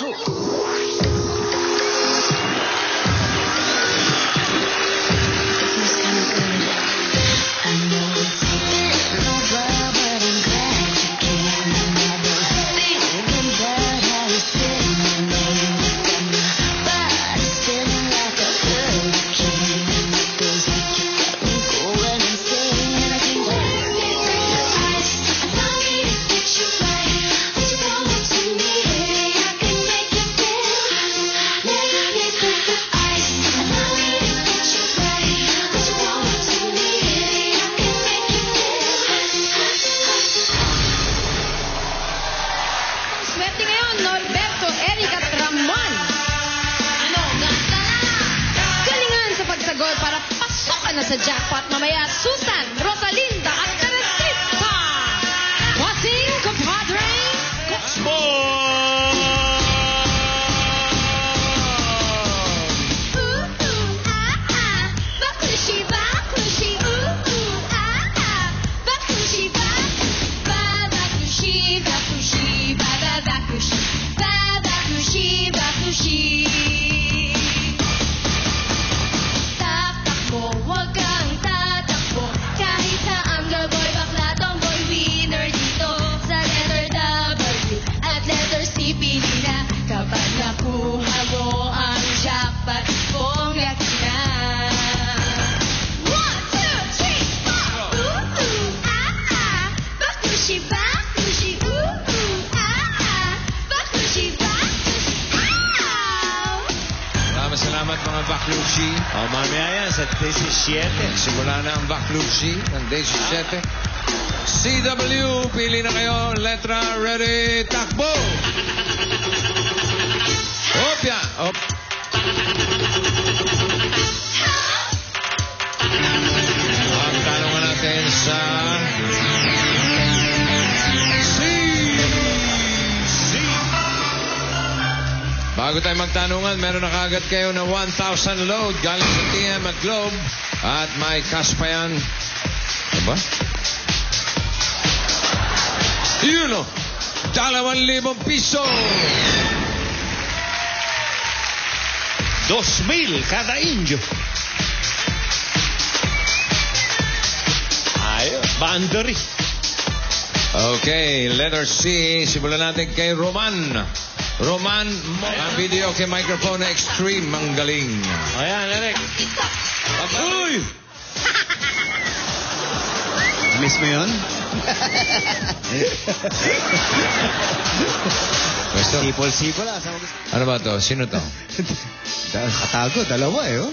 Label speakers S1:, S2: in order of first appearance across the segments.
S1: Baklo.
S2: Swerte ngayon, Norberto, Eric at Ramon. Galingan sa pagsagot para pasokan na sa jackpot mamaya. Susan, Rosalinda at Teresita. Bossing, compadre.
S3: Salamat mga Bakluchi.
S4: Mamaya yan sa 17.
S3: Simula na ang Bakluchi ng 17. CW, pili na kayo. Letra, ready, takbo! Opya! Op. Ang tanungan natin sa... Bago tayo magtanungan, meron na kagad kayo na 1,000 load galing sa TM at Globe. At may cash pa yan. Aba? Yun o! 2,000 piso!
S4: 2,000 kada inyo. Ayun, boundary.
S3: Okay, letter C. Simulan natin kay Roman. Roman, ang video kay microphone na extreme, ang galing.
S4: Ayan, Eric. Uy!
S5: Miss mo yun?
S3: Gusto?
S5: Sipol-sipol ah.
S3: Ano ba to? Sino to?
S5: Katago, dalawa eh. Oh.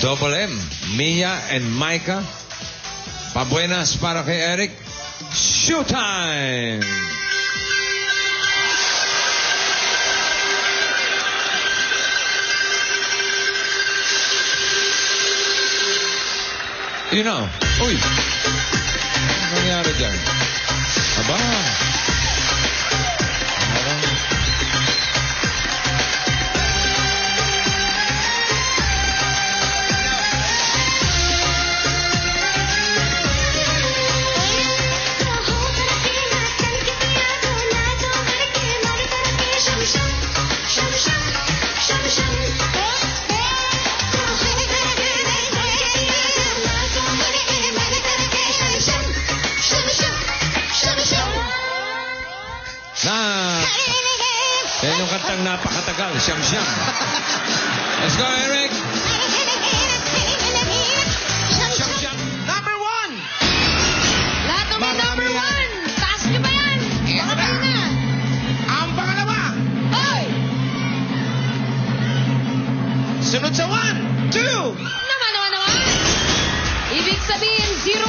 S3: Double M, Mia and Micah. Pabuenas para kay Eric. Showtime! You know. Uy! Ano nangyari dyan? Aba! Yan yung kantang napakatagal, siyam-siyam. Let's go, Eric! Siyam-siyam.
S1: Number 1!
S2: Lahat ng mga number 1. Taas nyo ba yan? Baka tayo na.
S1: Ang pangalawa!
S2: Oy!
S1: Sunod sa 1, 2!
S2: Naman. Ibig sabihin, 012.